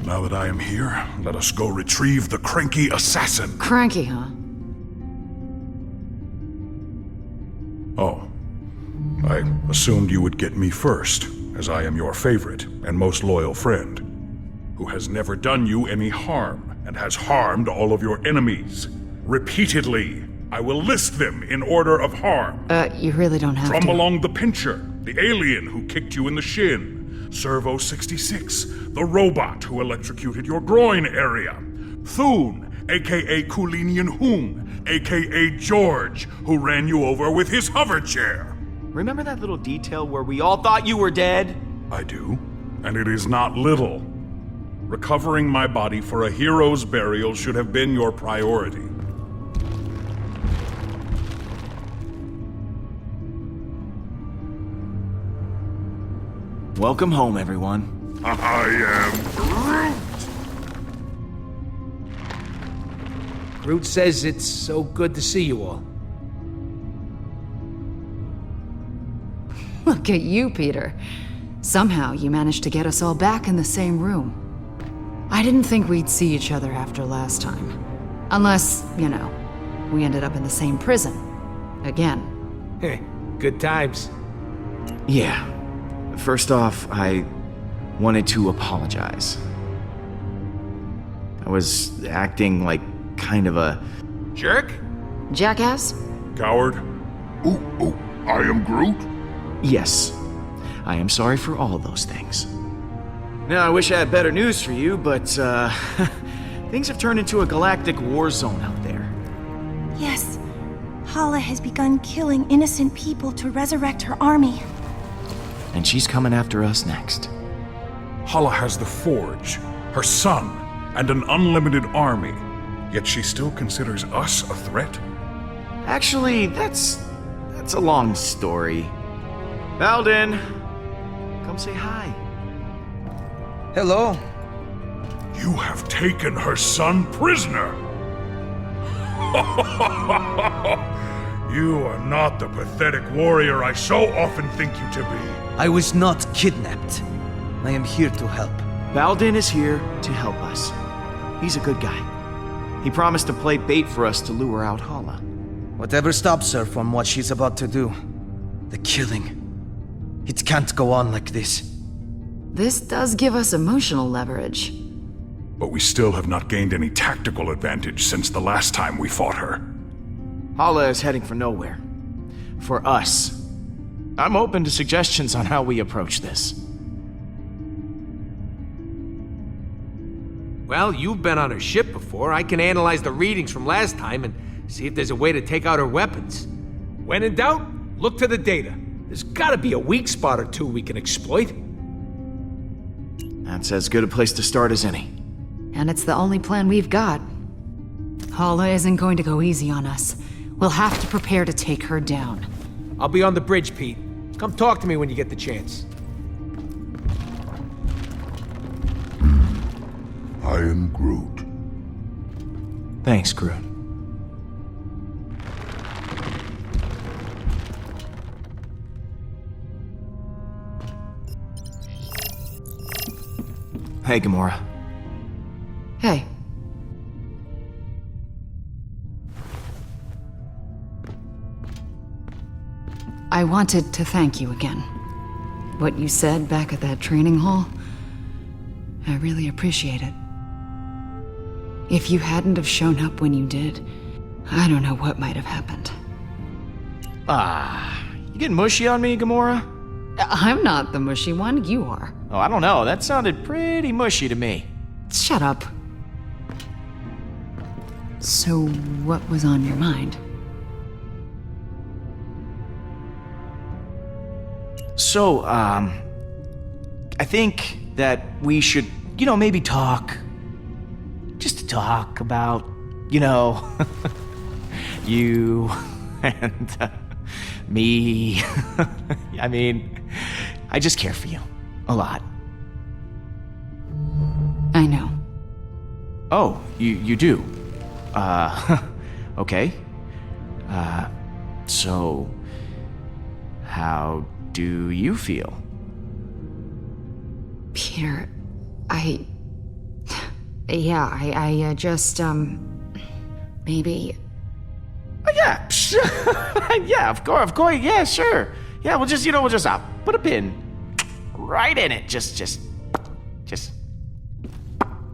Now that I am here, let us go retrieve the cranky assassin. Cranky, huh? Oh. I assumed you would get me first, as I am your favorite and most loyal friend, who has never done you any harm and has harmed all of your enemies. Repeatedly, I will list them in order of harm. You really don't have to. Along the Pincher, the alien who kicked you in the shin. Servo 66, the robot who electrocuted your groin area. Thune, aka Kulinian Hung, aka George, who ran you over with his hover chair. Remember that little detail where we all thought you were dead? I do, and it is not little. Recovering my body for a hero's burial should have been your priority. Welcome home, everyone. I am Groot! Groot says it's so good to see you all. Look at you, Peter. Somehow you managed to get us all back in the same room. I didn't think we'd see each other after last time. Unless, we ended up in the same prison. Again. Hey, good times. Yeah. First off, I wanted to apologize. I was acting like kind of a jerk? Jackass? Coward? Ooh, I am Groot? Yes. I am sorry for all those things. Now, I wish I had better news for you, but, things have turned into a galactic war zone out there. Yes. Hala has begun killing innocent people to resurrect her army. And she's coming after us next. Hala has the Forge, her son, and an unlimited army. Yet she still considers us a threat? Actually, that's a long story. Valden, come say hi. Hello. You have taken her son prisoner! You are not the pathetic warrior I so often think you to be. I was not kidnapped. I am here to help. Valden is here to help us. He's a good guy. He promised to play bait for us to lure out Hala. Whatever stops her from what she's about to do. The killing. It can't go on like this. This does give us emotional leverage. But we still have not gained any tactical advantage since the last time we fought her. Hala is heading for nowhere. For us. I'm open to suggestions on how we approach this. Well, you've been on her ship before. I can analyze the readings from last time and see if there's a way to take out her weapons. When in doubt, look to the data. There's gotta be a weak spot or two we can exploit. That's as good a place to start as any. And it's the only plan we've got. Hala isn't going to go easy on us. We'll have to prepare to take her down. I'll be on the bridge, Pete. Come talk to me when you get the chance. I am Groot. Thanks, Groot. Hey, Gamora. Hey. I wanted to thank you again. What you said back at that training hall, I really appreciate it. If you hadn't have shown up when you did, I don't know what might have happened. You getting mushy on me, Gamora? I'm not the mushy one, you are. Oh, I don't know. That sounded pretty mushy to me. Shut up. So, what was on your mind? So, I think that we should, maybe talk. Just to talk about, you and me. I mean, I just care for you. A lot. I know. Oh, you do? Okay. So, how do you feel? Peter, Yeah, I just, maybe... Oh, yeah, yeah, of course, yeah, sure. Yeah, we'll just, we'll just put a pin right in it. Just.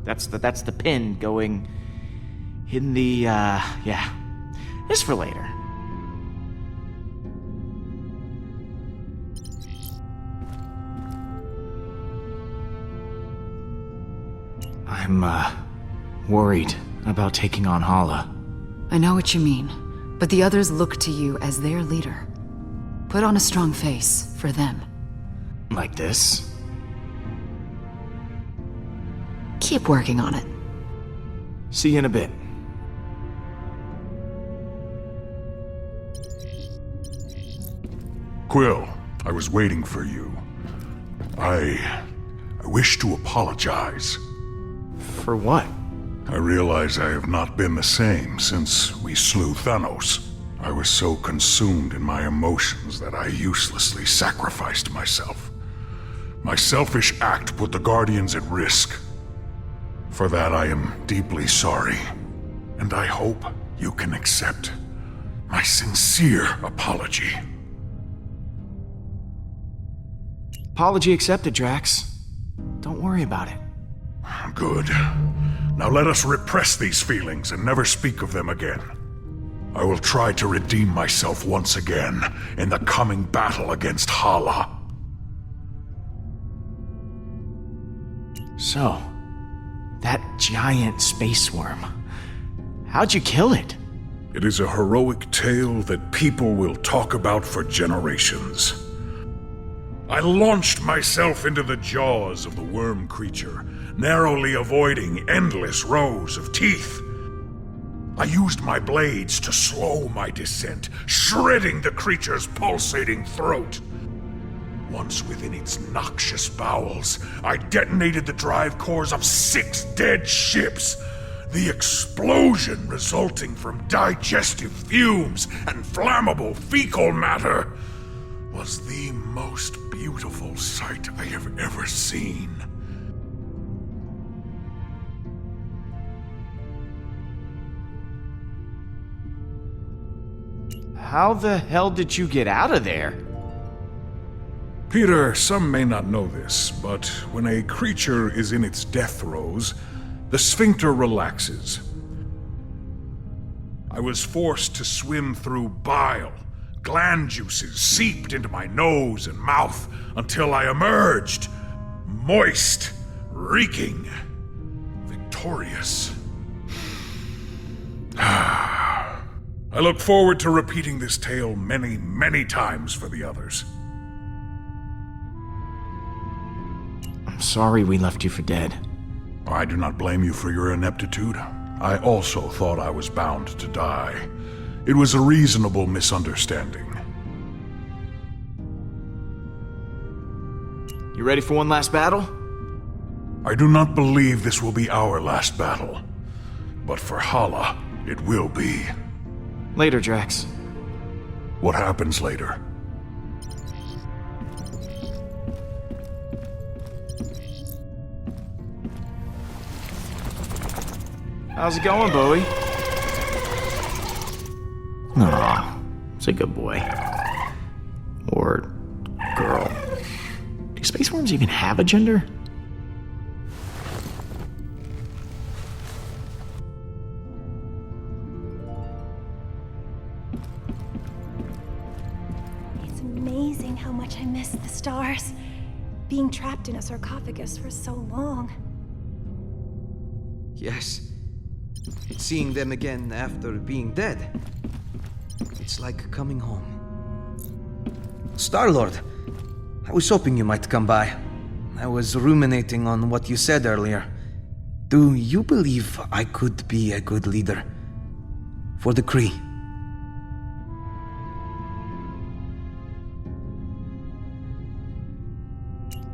That's the pin going in the, yeah. Just for later. I'm, worried about taking on Hala. I know what you mean, but the others look to you as their leader. Put on a strong face for them. Like this? Keep working on it. See you in a bit. Quill, I was waiting for you. I wish to apologize. For what? I realize I have not been the same since we slew Thanos. I was so consumed in my emotions that I uselessly sacrificed myself. My selfish act put the Guardians at risk. For that I am deeply sorry, and I hope you can accept my sincere apology. Apology accepted, Drax. Don't worry about it. Good. Now let us repress these feelings and never speak of them again. I will try to redeem myself once again in the coming battle against Hala. So, that giant space worm. How'd you kill it? It is a heroic tale that people will talk about for generations. I launched myself into the jaws of the worm creature, narrowly avoiding endless rows of teeth. I used my blades to slow my descent, shredding the creature's pulsating throat. Once within its noxious bowels, I detonated the drive cores of 6 dead ships. The explosion resulting from digestive fumes and flammable fecal matter was the most beautiful sight I have ever seen. How the hell did you get out of there? Peter, some may not know this, but when a creature is in its death throes, the sphincter relaxes. I was forced to swim through bile. Gland juices seeped into my nose and mouth until I emerged, moist, reeking, victorious. I look forward to repeating this tale many, many times for the others. I'm sorry we left you for dead. I do not blame you for your ineptitude. I also thought I was bound to die. It was a reasonable misunderstanding. You ready for one last battle? I do not believe this will be our last battle. But for Hala, it will be. Later, Drax. What happens later? How's it going, Bowie? Aw, it's a good boy. Or girl. Do space worms even have a gender? It's amazing how much I miss the stars. Being trapped in a sarcophagus for so long. Yes. Seeing them again after being dead. It's like coming home. Star-Lord, I was hoping you might come by. I was ruminating on what you said earlier. Do you believe I could be a good leader? For the Kree?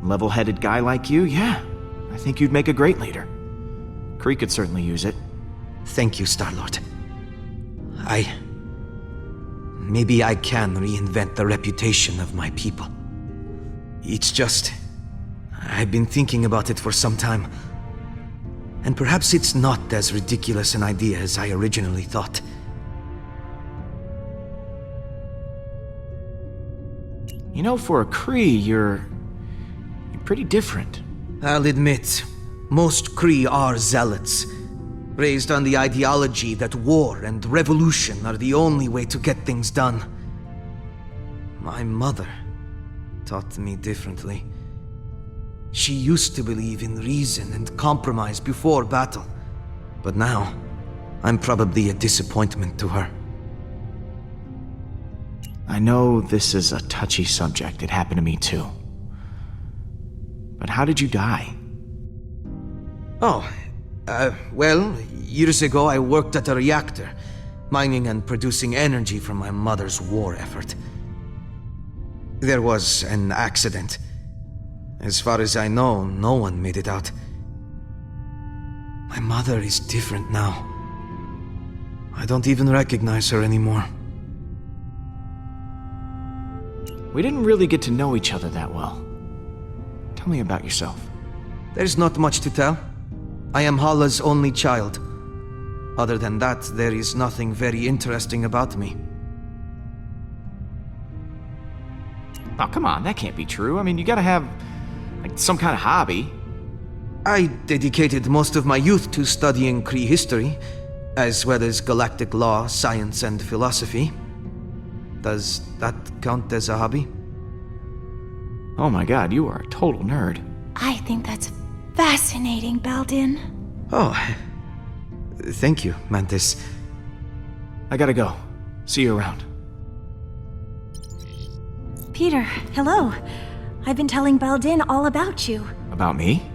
Level-headed guy like you, yeah. I think you'd make a great leader. Kree could certainly use it. Thank you, Star-Lord. Maybe I can reinvent the reputation of my people. It's just... I've been thinking about it for some time. And perhaps it's not as ridiculous an idea as I originally thought. You know, for a Kree, you're pretty different. I'll admit, most Kree are zealots, raised on the ideology that war and revolution are the only way to get things done. My mother taught me differently. She used to believe in reason and compromise before battle, but now, I'm probably a disappointment to her. I know this is a touchy subject. It happened to me too. But how did you die? Well, years ago I worked at a reactor, mining and producing energy from my mother's war effort. There was an accident. As far as I know, no one made it out. My mother is different now. I don't even recognize her anymore. We didn't really get to know each other that well. Tell me about yourself. There's not much to tell. I am Hala's only child. Other than that, there is nothing very interesting about me. Oh, come on, that can't be true. I mean, you gotta have, like, some kind of hobby. I dedicated most of my youth to studying Kree history, as well as galactic law, science, and philosophy. Does that count as a hobby? Oh my god, you are a total nerd. I think that's fascinating, Baldin. Oh, thank you, Mantis. I gotta go. See you around. Peter, hello. I've been telling Baldin all about you. About me?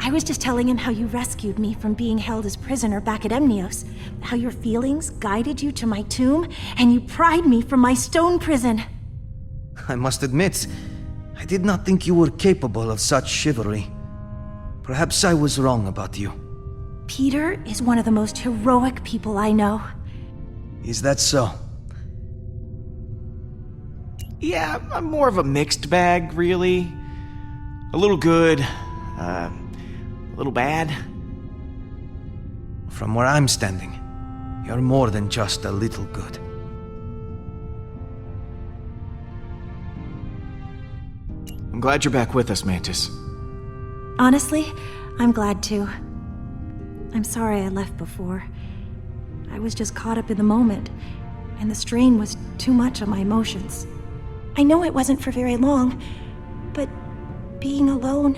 I was just telling him how you rescued me from being held as prisoner back at Emnios, how your feelings guided you to my tomb, and you pried me from my stone prison. I must admit, I did not think you were capable of such chivalry. Perhaps I was wrong about you. Peter is one of the most heroic people I know. Is that so? Yeah, I'm more of a mixed bag, really. A little good, a little bad. From where I'm standing, you're more than just a little good. I'm glad you're back with us, Mantis. Honestly, I'm glad too. I'm sorry I left before. I was just caught up in the moment, and the strain was too much on my emotions. I know it wasn't for very long, but being alone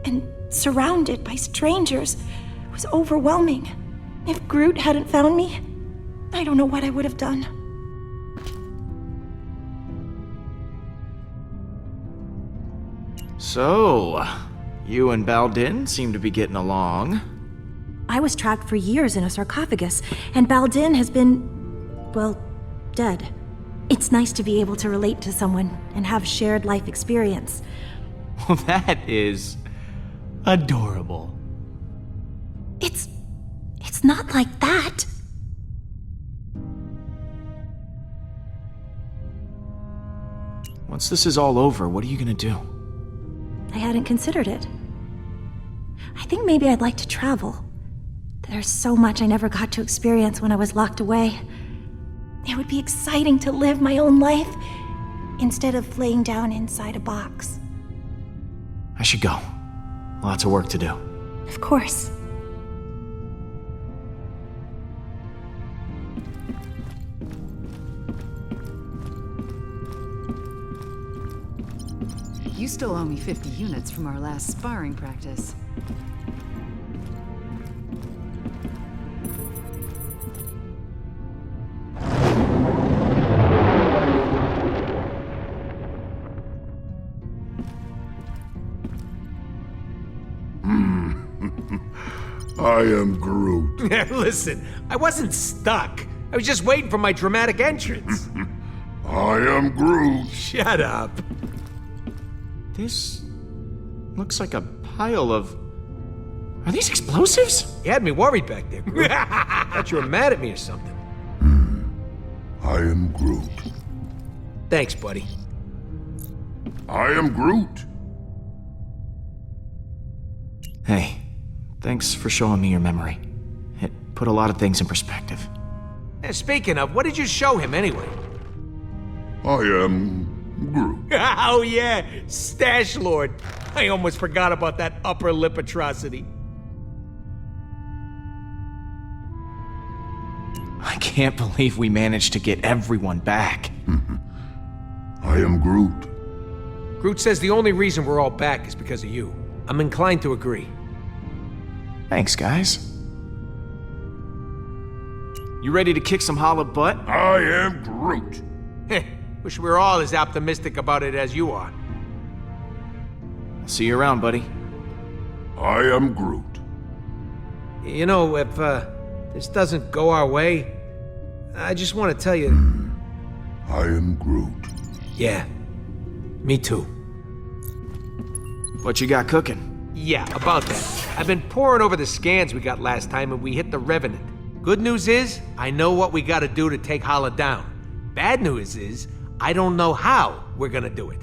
and surrounded by strangers was overwhelming. If Groot hadn't found me, I don't know what I would have done. So, you and Baldin seem to be getting along. I was trapped for years in a sarcophagus, and Baldin has been, well, dead. It's nice to be able to relate to someone and have shared life experience. Well, that is adorable. It's not like that. Once this is all over, what are you gonna do? I hadn't considered it. I think maybe I'd like to travel. There's so much I never got to experience when I was locked away. It would be exciting to live my own life instead of laying down inside a box. I should go. Lots of work to do. Of course. You still owe me 50 units from our last sparring practice. I am Groot. Listen, I wasn't stuck. I was just waiting for my dramatic entrance. I am Groot. Shut up. This looks like a pile of... Are these explosives? You had me worried back there. Thought you were mad at me or something. I am Groot. Thanks, buddy. I am Groot. Hey, Thanks for showing me your memory. It put a lot of things in perspective. Speaking of, what did you show him anyway? I am Groot. Oh yeah, Stash Lord. I almost forgot about that upper lip atrocity. I can't believe we managed to get everyone back. I am Groot. Groot says the only reason we're all back is because of you. I'm inclined to agree. Thanks, guys. You ready to kick some hollow butt? I am Groot. Wish we were all as optimistic about it as you are. I'll see you around, buddy. I am Groot. You know, if this doesn't go our way, I just want to tell you... I am Groot. Yeah, me too. What you got cooking? Yeah, about that. I've been poring over the scans we got last time and we hit the Revenant. Good news is, I know what we gotta do to take Hala down. Bad news is, I don't know how we're gonna do it.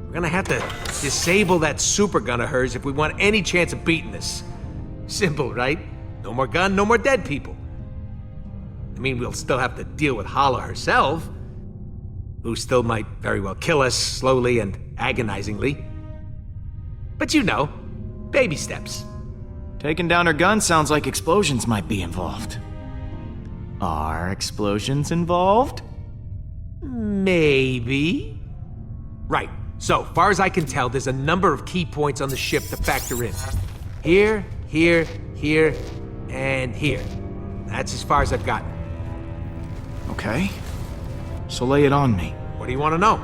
We're gonna have to disable that super gun of hers if we want any chance of beating this. Simple, right? No more gun, no more dead people. I mean, we'll still have to deal with Hala herself, who still might very well kill us slowly and agonizingly. But you know, baby steps. Taking down her gun sounds like explosions might be involved. Are explosions involved? Maybe. Right. So, far as I can tell, there's a number of key points on the ship to factor in. Here, here, here, and here. That's as far as I've gotten. Okay. So lay it on me. What do you want to know?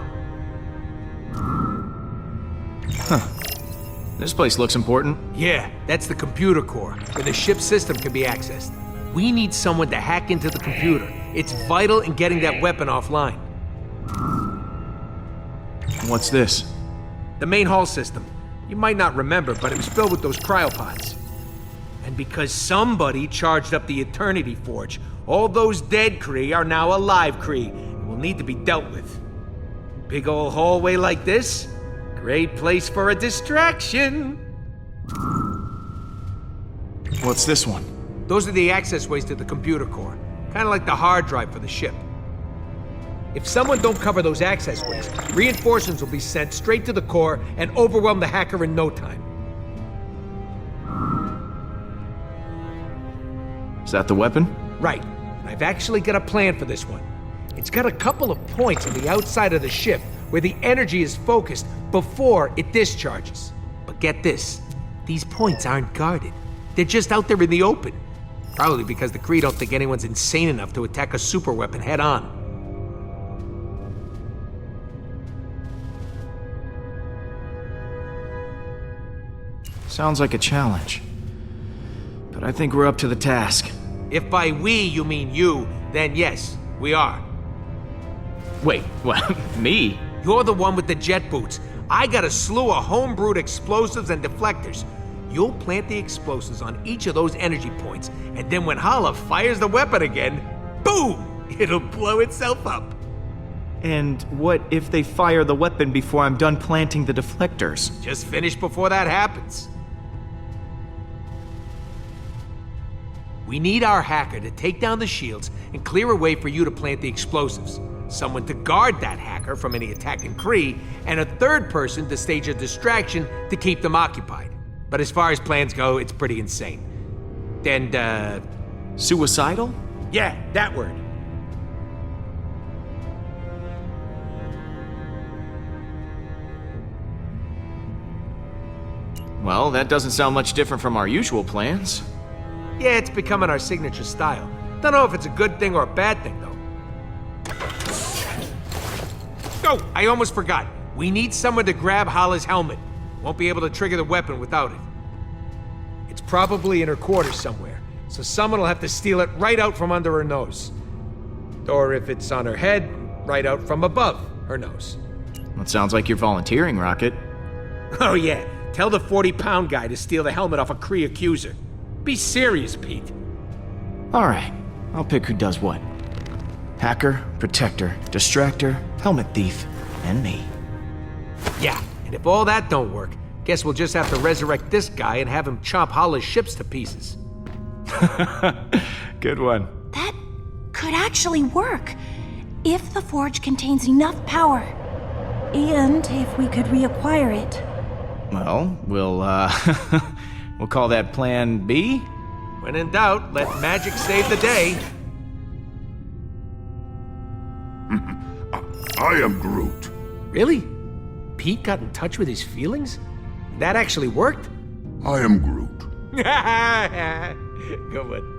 This place looks important. Yeah, that's the computer core, where the ship's system can be accessed. We need someone to hack into the computer. It's vital in getting that weapon offline. What's this? The main hull system. You might not remember, but it was filled with those cryopods. And because somebody charged up the Eternity Forge, all those dead Kree are now alive Kree and will need to be dealt with. Big old hallway like this? Great place for a distraction. What's this one? Those are the access ways to the computer core. Kind of like the hard drive for the ship. If someone don't cover those access ways, reinforcements will be sent straight to the core and overwhelm the hacker in no time. Is that the weapon? Right. And I've actually got a plan for this one. It's got a couple of points on the outside of the ship where the energy is focused before it discharges. But get this, these points aren't guarded. They're just out there in the open. Probably because the Kree don't think anyone's insane enough to attack a super weapon head on. Sounds like a challenge. But I think we're up to the task. If by we you mean you, then yes, we are. Wait, what? Me? You're the one with the jet boots. I got a slew of homebrewed explosives and deflectors. You'll plant the explosives on each of those energy points, and then when Hala fires the weapon again, boom! It'll blow itself up. And what if they fire the weapon before I'm done planting the deflectors? Just finish before that happens. We need our hacker to take down the shields and clear a way for you to plant the explosives. Someone to guard that hacker from any attacking Kree, and a third person to stage a distraction to keep them occupied. But as far as plans go, it's pretty insane. And, Suicidal? yeah, that word. Well, that doesn't sound much different from our usual plans. Yeah, it's becoming our signature style. Don't know if it's a good thing or a bad thing, though. Oh, I almost forgot. We need someone to grab Hala's helmet. Won't be able to trigger the weapon without it. It's probably in her quarters somewhere, so someone will have to steal it right out from under her nose. Or if it's on her head, right out from above her nose. That sounds like you're volunteering, Rocket. Oh yeah, tell the 40-pound guy to steal the helmet off a Kree accuser. Be serious, Pete. Alright, I'll pick who does what. Hacker, protector, distractor, helmet thief, and me. Yeah, and if all that don't work, Guess we'll just have to resurrect this guy and have him chop Hala's ships to pieces. Good one. That could actually work. If the forge contains enough power. And if we could reacquire it. Well, we'll call that Plan B? When in doubt, let magic save the day. I am Groot. Really? Pete got in touch with his feelings? That actually worked? I am Groot. Good one.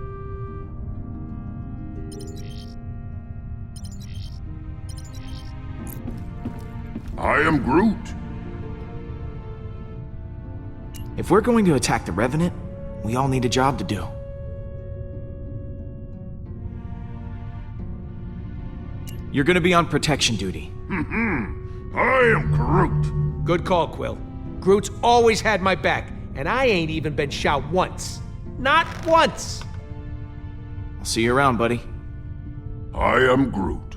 I am Groot. If we're going to attack the Revenant, we all need a job to do. You're gonna be on protection duty. I am Groot. Good call, Quill. Groot's always had my back, and I ain't even been shot once. Not once! I'll see you around, buddy. I am Groot.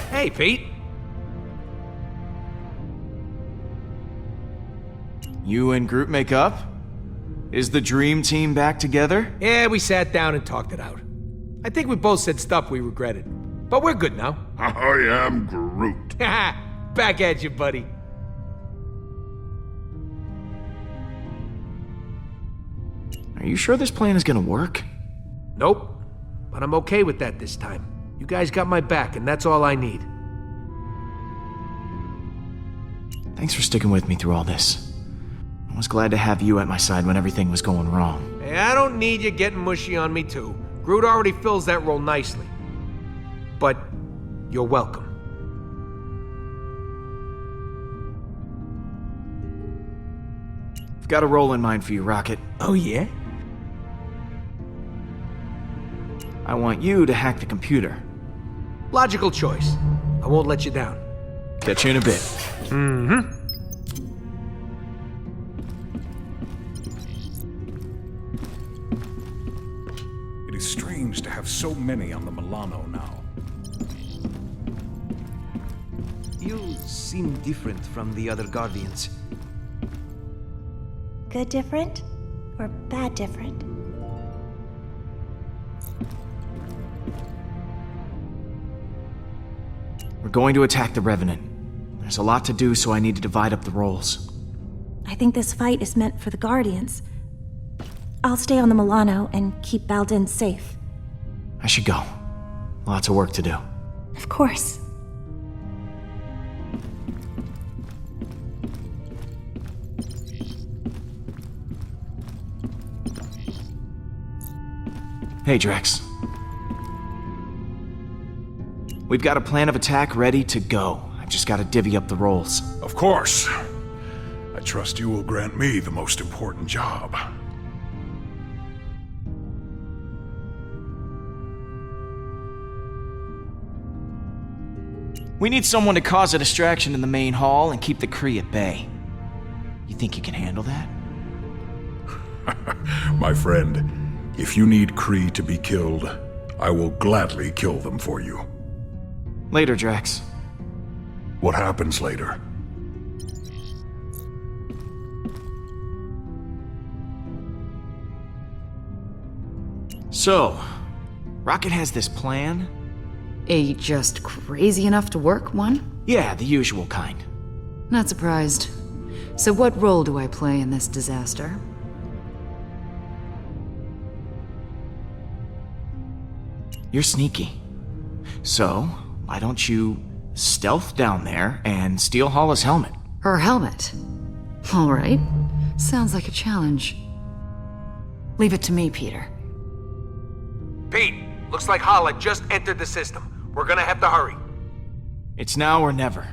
Hey, Pete. You and Groot make up? Is the dream team back together? Yeah, we sat down and talked it out. I think we both said stuff we regretted. But we're good now. I am Groot. Back at you, buddy. Are you sure this plan is gonna work? Nope. But I'm okay with that this time. You guys got my back, and that's all I need. Thanks for sticking with me through all this. I was glad to have you at my side when everything was going wrong. Hey, I don't need you getting mushy on me, too. Groot already fills that role nicely. But you're welcome. I've got a role in mind for you, Rocket. Oh, yeah? I want you to hack the computer. Logical choice. I won't let you down. Catch you in a bit. Mm-hmm. It is strange to have so many on the Milano now. You seem different from the other Guardians. Good different? Or bad different? We're going to attack the Revenant. There's a lot to do, so I need to divide up the roles. I think this fight is meant for the Guardians. I'll stay on the Milano and keep Baldin safe. I should go. Lots of work to do. Of course. Hey, Drax. We've got a plan of attack ready to go. I've just got to divvy up the roles. Of course. I trust you will grant me the most important job. We need someone to cause a distraction in the main hall and keep the Kree at bay. You think you can handle that? My friend, if you need Kree to be killed, I will gladly kill them for you. Later, Drax. What happens later? So, Rocket has this plan? A just crazy enough to work one? Yeah, the usual kind. Not surprised. So what role do I play in this disaster? You're sneaky. So, why don't you stealth down there and steal Hala's helmet? Her helmet? All right. Sounds like a challenge. Leave it to me, Peter. Pete, looks like Hala just entered the system. We're gonna have to hurry. It's now or never.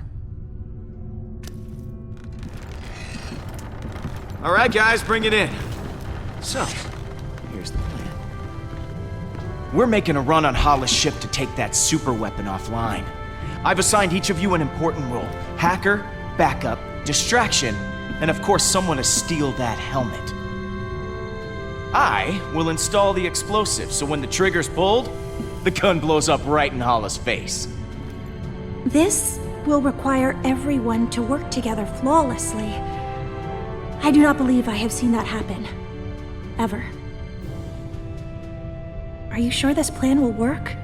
All right, guys, bring it in. So, here's the plan. We're making a run on Hala's ship to take that super weapon offline. I've assigned each of you an important role. Hacker, backup, distraction, and of course someone to steal that helmet. I will install the explosive, so when the trigger's pulled, the gun blows up right in Hala's face. This will require everyone to work together flawlessly. I do not believe I have seen that happen. Ever. Are you sure this plan will work?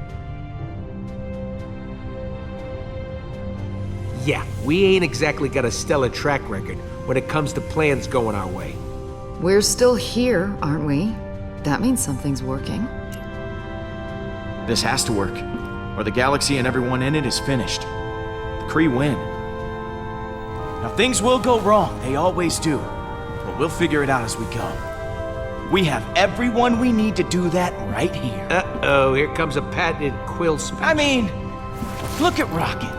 Yeah, we ain't exactly got a stellar track record when it comes to plans going our way. We're still here, aren't we? That means something's working. This has to work, or the Galaxy and everyone in it is finished. The Kree win. Now, things will go wrong, they always do. But we'll figure it out as we go. We have everyone we need to do that right here. Uh-oh, here comes a patented quill speech. I mean, look at Rocket.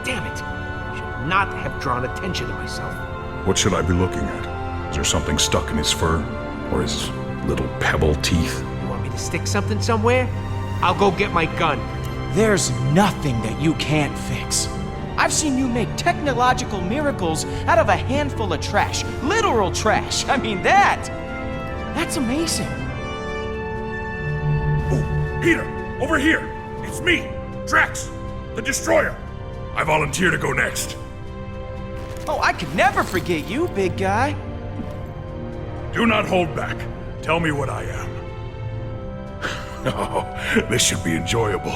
Damn it. Should not have drawn attention to myself. What should I be looking at? Is there something stuck in his fur? Or his little pebble teeth? You want me to stick something somewhere? I'll go get my gun. There's nothing that you can't fix. I've seen you make technological miracles out of a handful of trash. Literal trash. I mean, that's amazing. Oh, Peter! Over here! It's me, Drax, the Destroyer. I volunteer to go next. Oh, I could never forget you, big guy. Do not hold back. Tell me what I am. Oh, this should be enjoyable.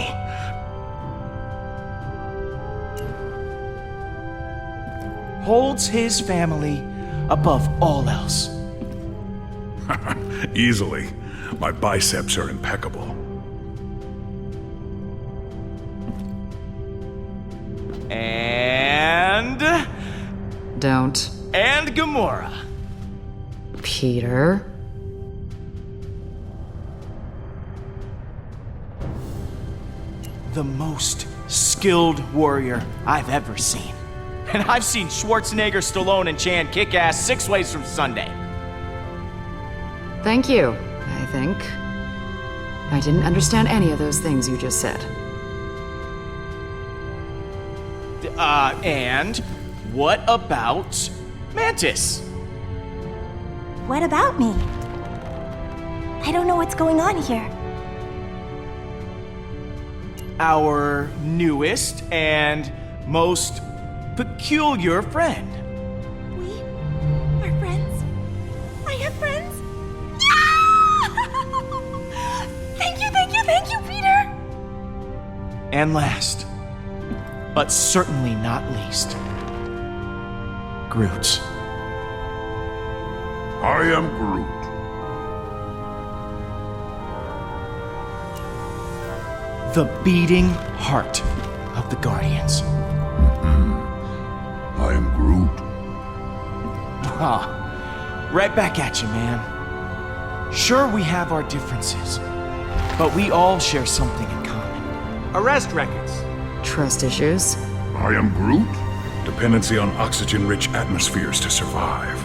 Holds his family above all else. Easily. My biceps are impeccable. And Don't. And Gamora. Peter. The most skilled warrior I've ever seen. And I've seen Schwarzenegger, Stallone, and Chan kick ass 6 ways from Sunday. Thank you, I think. I didn't understand any of those things you just said. And what about Mantis? What about me? I don't know what's going on here. Our newest and most peculiar friend. We are friends? I have friends? Yeah! Thank you, Peter! And last, but certainly not least, Groot. I am Groot. The beating heart of the Guardians. I am Groot. Right back at you, man. Sure, we have our differences, but we all share something in common. Arrest records. Trust issues. I am Groot. Dependency on oxygen-rich atmospheres to survive.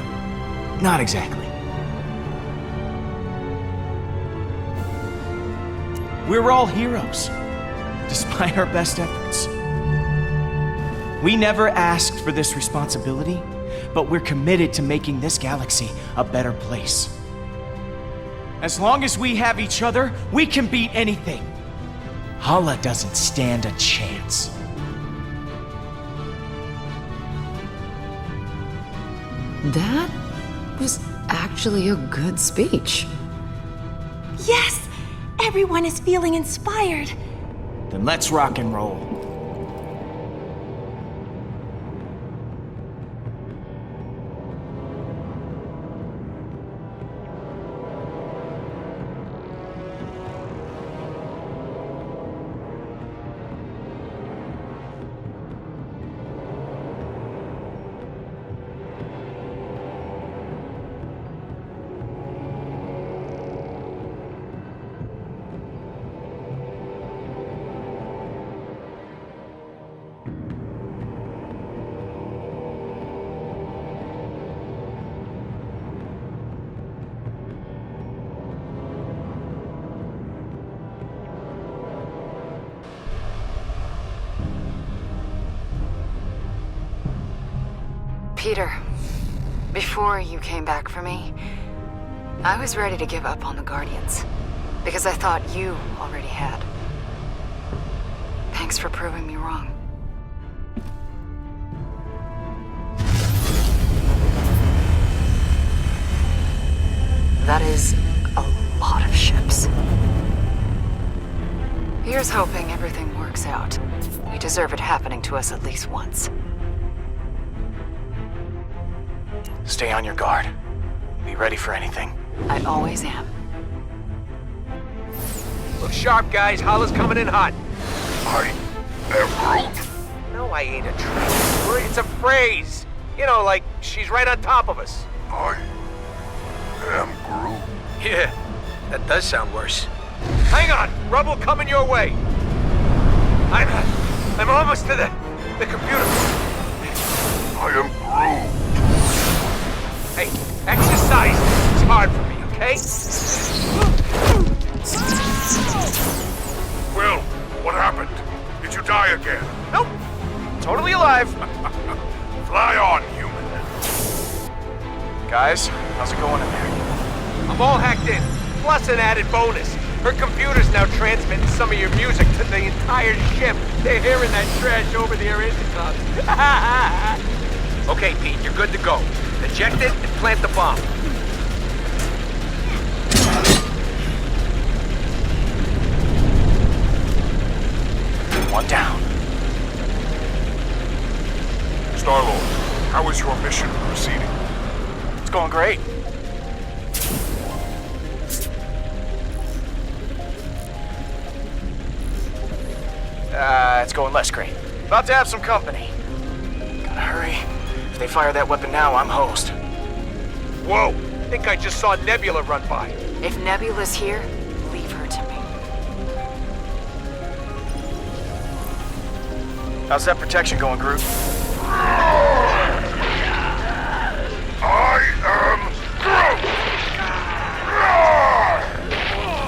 Not exactly. We're all heroes, despite our best efforts. We never asked for this responsibility, but we're committed to making this galaxy a better place. As long as we have each other, we can beat anything. Hala doesn't stand a chance. That was actually a good speech. Yes! Everyone is feeling inspired. Then let's rock and roll. Peter, before you came back for me, I was ready to give up on the Guardians, because I thought you already had. Thanks for proving me wrong. That is a lot of ships. Here's hoping everything works out. We deserve it happening to us at least once. Stay on your guard. Be ready for anything. I always am. Look sharp, guys. Holla's coming in hot. I am Groot. No, I ain't a traitor. It's a phrase. You know, like, she's right on top of us. I am Groot. Yeah, that does sound worse. Hang on! Rubble coming your way! I'm almost to the computer. I am Groot. Hey, exercise is hard for me, okay? Will, what happened? Did you die again? Nope. Totally alive. Fly on, human. Guys, how's it going in there? I'm all hacked in, plus an added bonus. Her computer's now transmitting some of your music to the entire ship. They're hearing that trash over their intercoms. Okay, Pete, you're good to go. Eject it and plant the bomb. One down. Star-Lord, how is your mission proceeding? It's going great. It's going less great. About to have some company. Gotta hurry. If they fire that weapon now, I'm host. Whoa! I think I just saw Nebula run by. If Nebula's here, leave her to me. How's that protection going, Groot? I am Groot.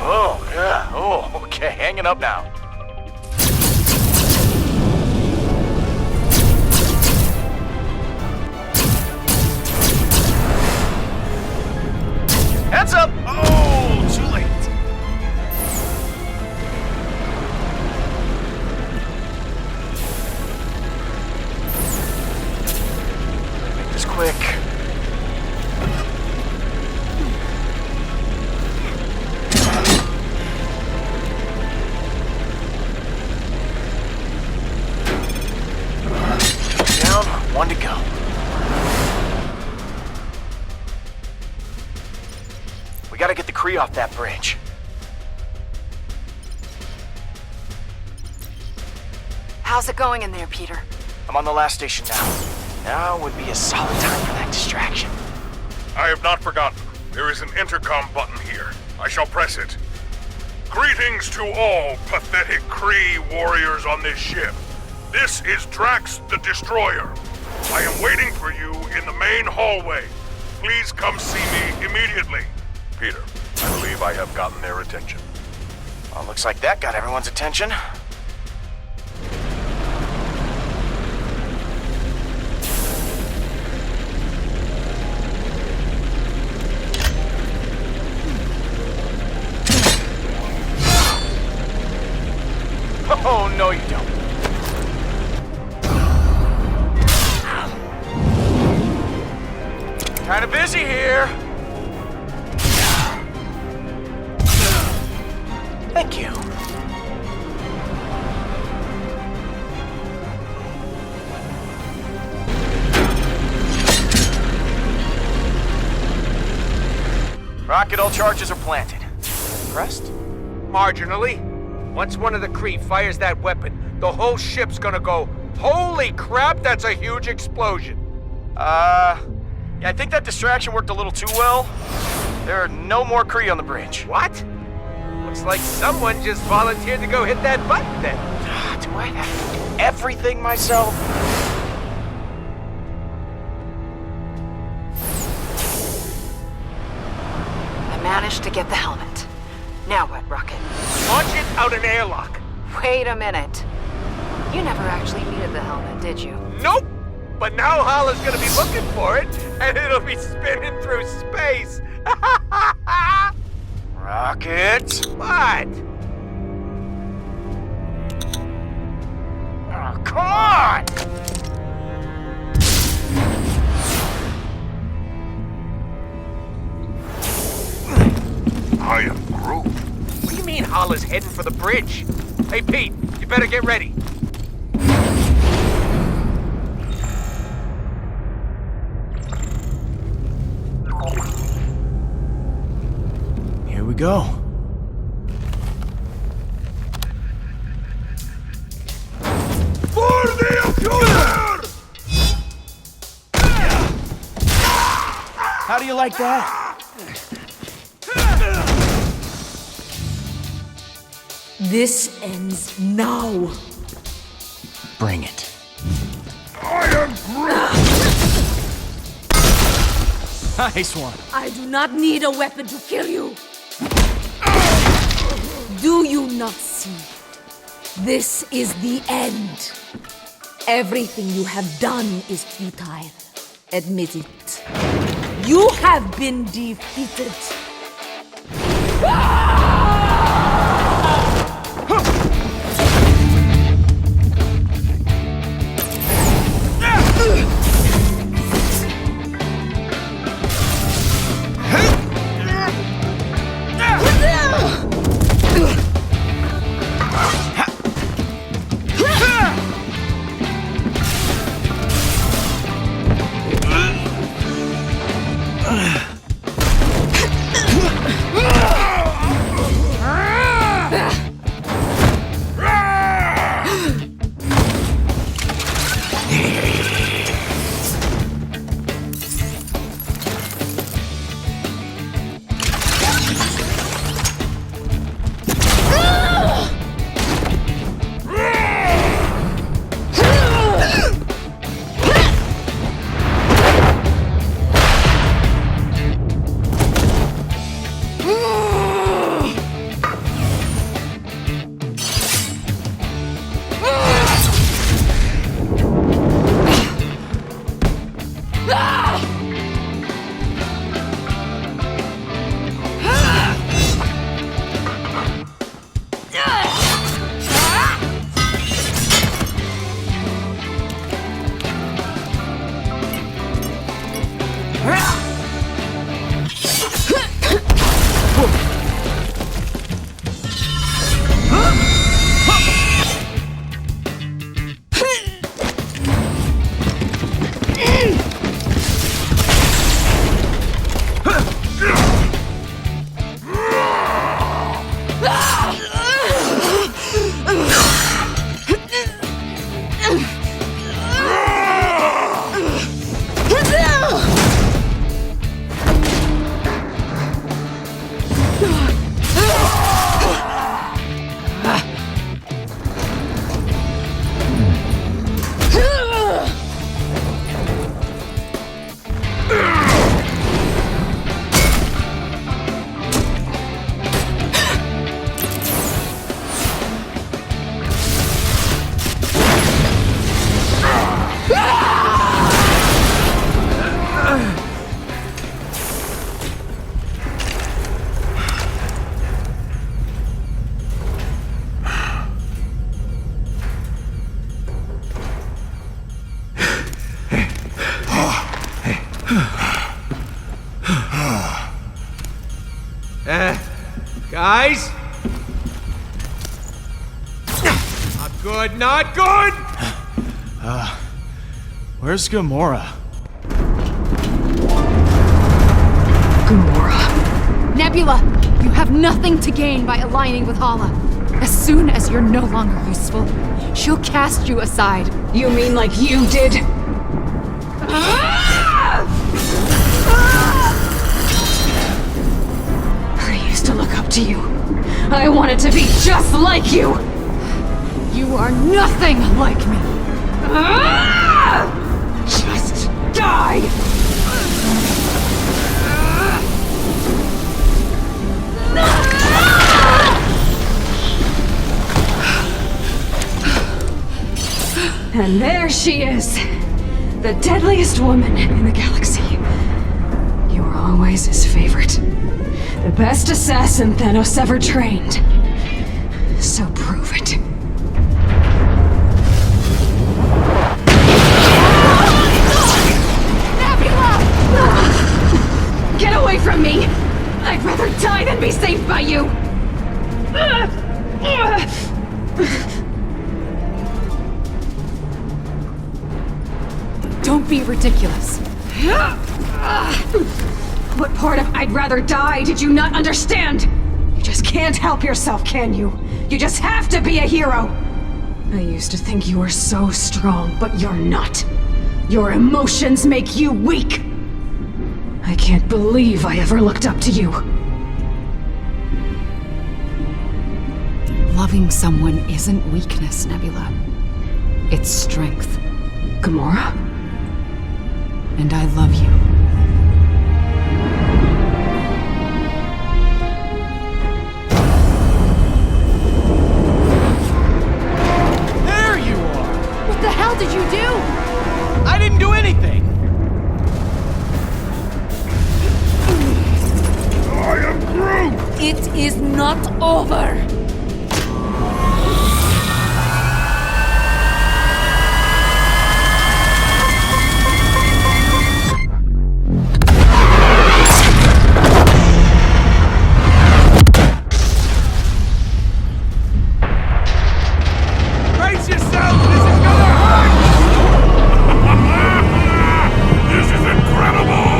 Oh, yeah. Oh, okay. Hanging up now. Heads up! Oh, too late. Make this quick. Down, one to go. We gotta get the Kree off that bridge. How's it going in there, Peter? I'm on the last station now. Now would be a solid time for that distraction. I have not forgotten. There is an intercom button here. I shall press it. Greetings to all pathetic Kree warriors on this ship. This is Drax the Destroyer. I am waiting for you in the main hallway. Please come see me immediately. Peter, I believe I have gotten their attention. Well, looks like that got everyone's attention. Oh, no you don't. Kinda busy here. Thank you. Rocket, all charges are planted. Impressed? Marginally. Once one of the Kree fires that weapon, the whole ship's gonna go, holy crap, that's a huge explosion. Yeah, I think that distraction worked a little too well. There are no more Kree on the bridge. What? Looks like someone just volunteered to go hit that button then. Do I have to do everything myself? I managed to get the helmet. Now what, Rocket? Launch it out an airlock. Wait a minute. You never actually needed the helmet, did you? Nope! But now Holla's gonna be looking for it, and it'll be spinning through space. Rocket! What? Oh, come on! Hala's heading for the bridge. Hey, Pete, you better get ready. Here we go. For the accuser! How do you like that? This ends now. Bring it. I am Groot! Nice one. I do not need a weapon to kill you. Do you not see? This is the end. Everything you have done is futile. Admit it. You have been defeated. Guys? Not good, not good! Where's Gamora? Gamora. Nebula, you have nothing to gain by aligning with Hala. As soon as you're no longer useful, she'll cast you aside. You mean like you did? I used to look up to you. I wanted to be just like you. You are nothing like me. Just die! And there she is, the deadliest woman in the galaxy. You were always his favorite. The best assassin Thanos ever trained. So prove it. Get away from me! I'd rather die than be saved by you! Don't be ridiculous. What part of I'd rather die did you not understand? You just can't help yourself, can you? You just have to be a hero! I used to think you were so strong, but you're not. Your emotions make you weak! I can't believe I ever looked up to you. Loving someone isn't weakness, Nebula. It's strength. Gamora? And I love you. There you are! What the hell did you do? I didn't do anything! I am Groot! It is not over! Brace yourself! This is gonna hurt! This is incredible!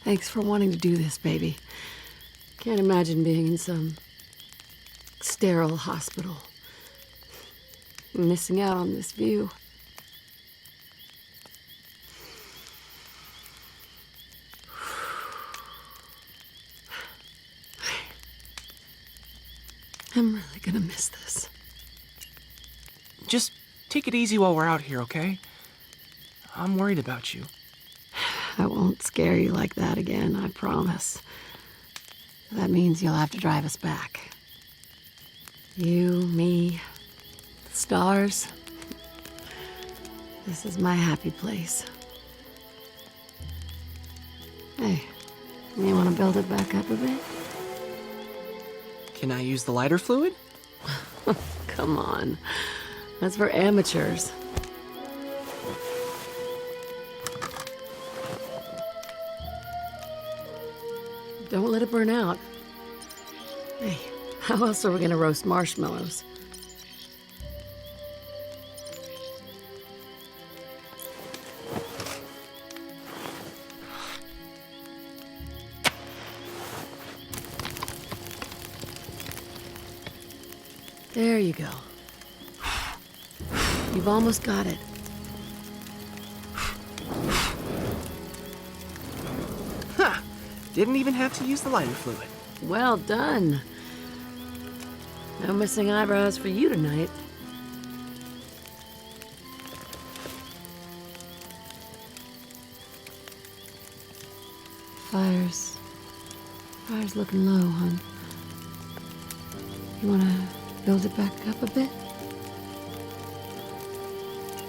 Thanks for wanting to do this, baby. Can't imagine being in some sterile hospital. Missing out on this view. I'm really gonna miss this. Just take it easy while we're out here, okay? I'm worried about you. I won't scare you like that again, I promise. That means you'll have to drive us back. You, me, the stars. This is my happy place. Hey, you want to build it back up a bit? Can I use the lighter fluid? Come on. That's for amateurs. Don't let it burn out. Hey, how else are we gonna roast marshmallows? There you go. You've almost got it. Huh. Didn't even have to use the lighter fluid. Well done. No missing eyebrows for you tonight. Fire's looking low, hon. You wanna build it back up a bit?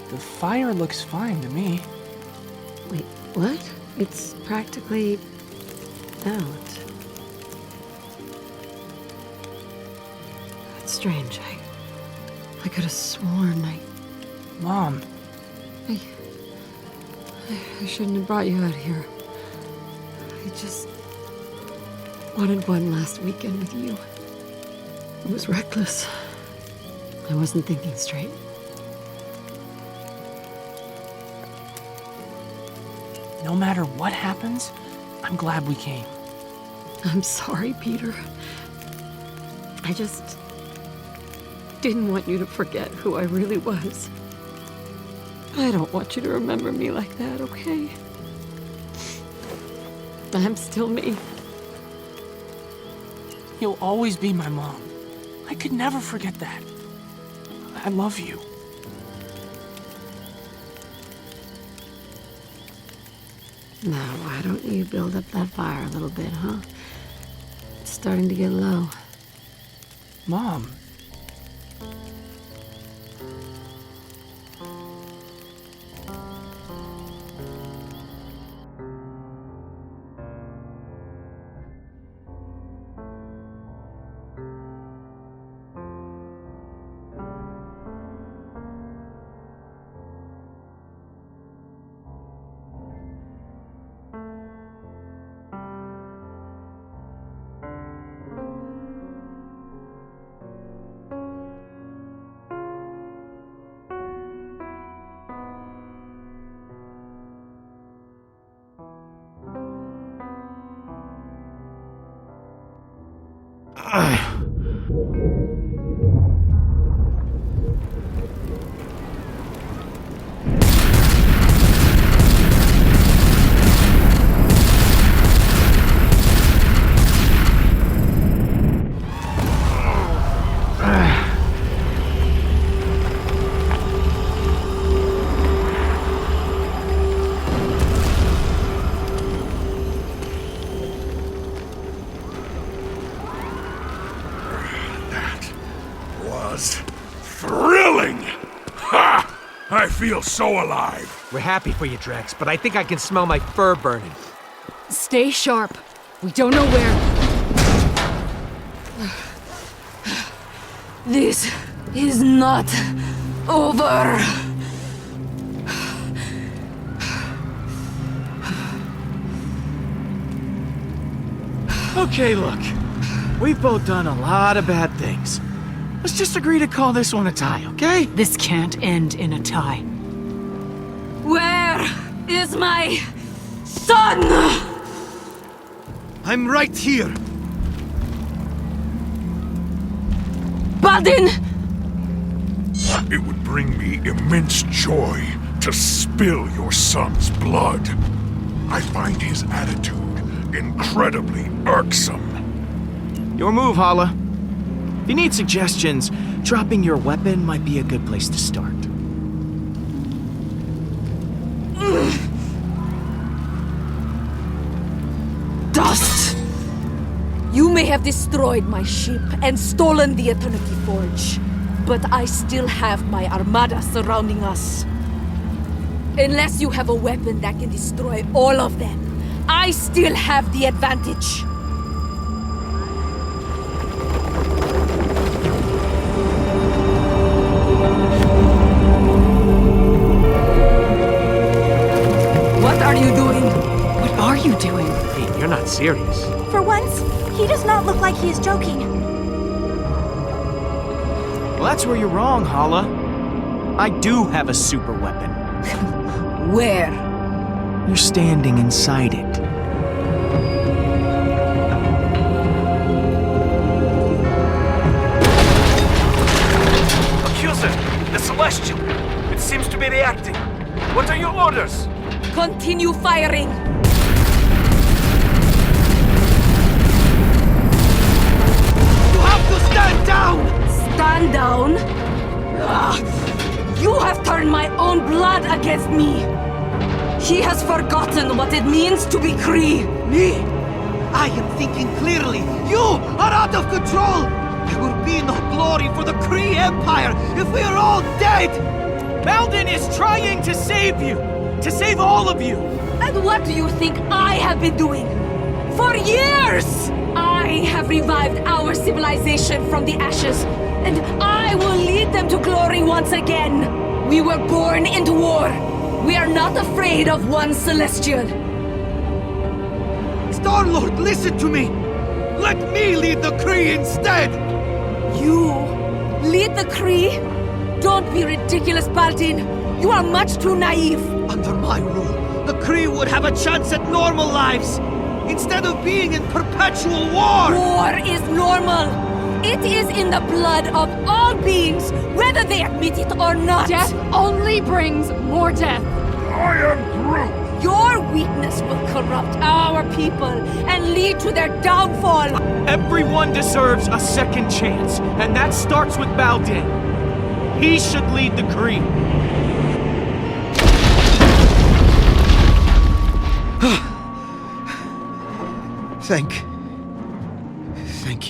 The fire looks fine to me. Wait, what? It's practically out. That's strange. I could have sworn Mom. I shouldn't have brought you out here. I just wanted one last weekend with you. It was reckless. I wasn't thinking straight. No matter what happens, I'm glad we came. I'm sorry, Peter. I just didn't want you to forget who I really was. I don't want you to remember me like that, okay? I'm still me. You'll always be my mom. I could never forget that. I love you. Now, why don't you build up that fire a little bit, huh? It's starting to get low. Mom. Thrilling! Ha! I feel so alive. We're happy for you, Drax, but I think I can smell my fur burning. Stay sharp. We don't know where. This is not over. Okay, look. We've both done a lot of bad things. Let's just agree to call this one a tie, okay? This can't end in a tie. Where is my son? I'm right here. Baldin! It would bring me immense joy to spill your son's blood. I find his attitude incredibly irksome. Your move, Hala. If you need suggestions, dropping your weapon might be a good place to start. Dust! You may have destroyed my ship and stolen the Eternity Forge, but I still have my armada surrounding us. Unless you have a weapon that can destroy all of them, I still have the advantage. What are you doing? What are you doing? Hey, you're not serious. For once, he does not look like he is joking. Well, that's where you're wrong, Hala. I do have a super weapon. Where? You're standing inside it. Accuser, the Celestial. It seems to be reacting. What are your orders? Continue firing! You have to stand down! Stand down? Ugh. You have turned my own blood against me! He has forgotten what it means to be Kree! Me? I am thinking clearly. You are out of control! There will be no glory for the Kree Empire if we are all dead! Baldin is trying to save you! To save all of you! And what do you think I have been doing? For years! I have revived our civilization from the ashes, and I will lead them to glory once again! We were born into war! We are not afraid of one Celestial! Star-Lord, listen to me! Let me lead the Kree instead! You lead the Kree? Don't be ridiculous, Baldin! You are much too naive! Under my rule, the Kree would have a chance at normal lives, instead of being in perpetual war! War is normal! It is in the blood of all beings, whether they admit it or not! Death only brings more death. I am Groot. Your weakness will corrupt our people and lead to their downfall! Everyone deserves a second chance, and that starts with Baldin. He should lead the Kree. Thank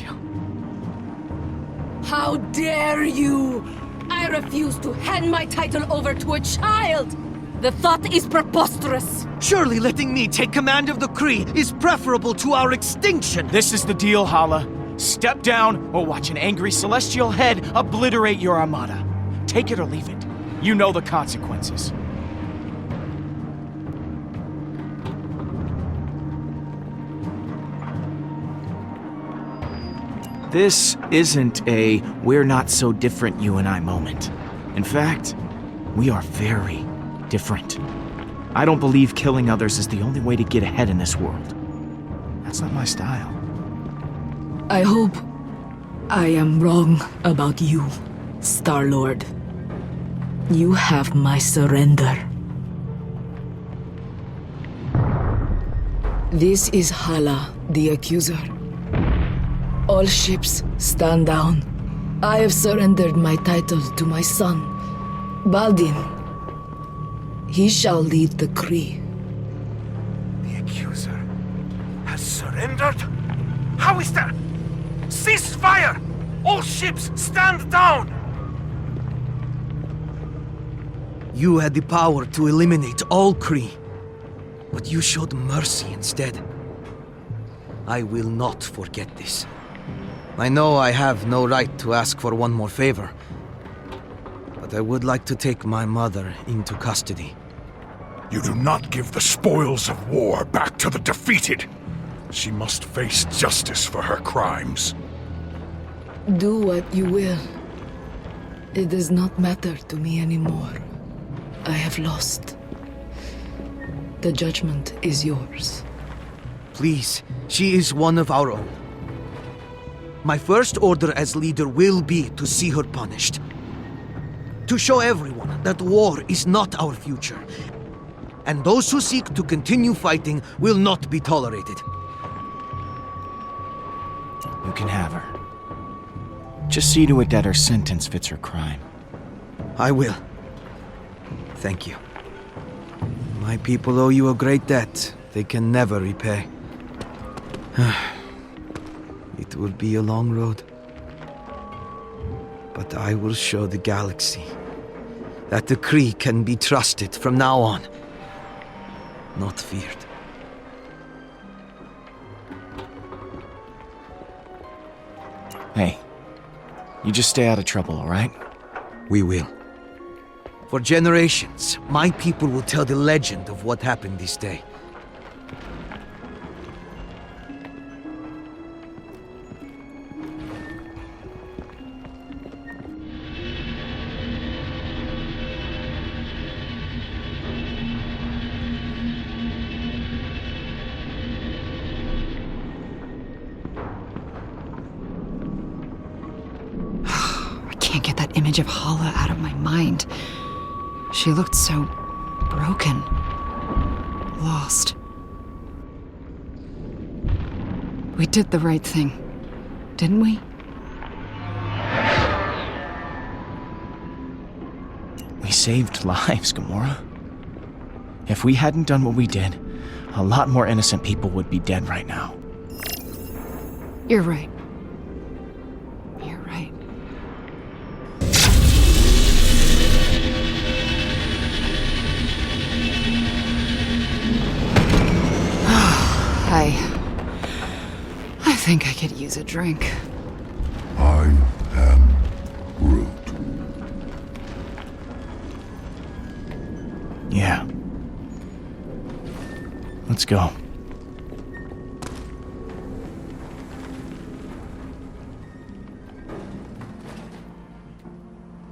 you. How dare you! I refuse to hand my title over to a child! The thought is preposterous! Surely letting me take command of the Kree is preferable to our extinction! This is the deal, Hala. Step down or watch an angry celestial head obliterate your armada. Take it or leave it. You know the consequences. This isn't a we're not so different you and I moment. In fact, we are very different. I don't believe killing others is the only way to get ahead in this world. That's not my style. I hope I am wrong about you, Star-Lord. You have my surrender. This is Hala, the Accuser. All ships, stand down. I have surrendered my title to my son, Baldin. He shall lead the Kree. The Accuser has surrendered? How is that? Cease fire! All ships, stand down! You had the power to eliminate all Kree, but you showed mercy instead. I will not forget this. I know I have no right to ask for one more favor, but I would like to take my mother into custody. You do not give the spoils of war back to the defeated. She must face justice for her crimes. Do what you will. It does not matter to me anymore. I have lost. The judgment is yours. Please, she is one of our own. My first order as leader will be to see her punished. To show everyone that war is not our future, and those who seek to continue fighting will not be tolerated. You can have her. Just see to it that her sentence fits her crime. I will. Thank you. My people owe you a great debt they can never repay. It will be a long road. But I will show the Galaxy that the Kree can be trusted from now on, not feared. Hey, you just stay out of trouble, all right? We will. For generations, my people will tell the legend of what happened this day. I can't get that image of Hala out of my mind. She looked so broken, lost. We did the right thing, didn't we? We saved lives, Gamora. If we hadn't done what we did, a lot more innocent people would be dead right now. You're right. You're right. I think I could use a drink. I am Groot. Yeah. Let's go.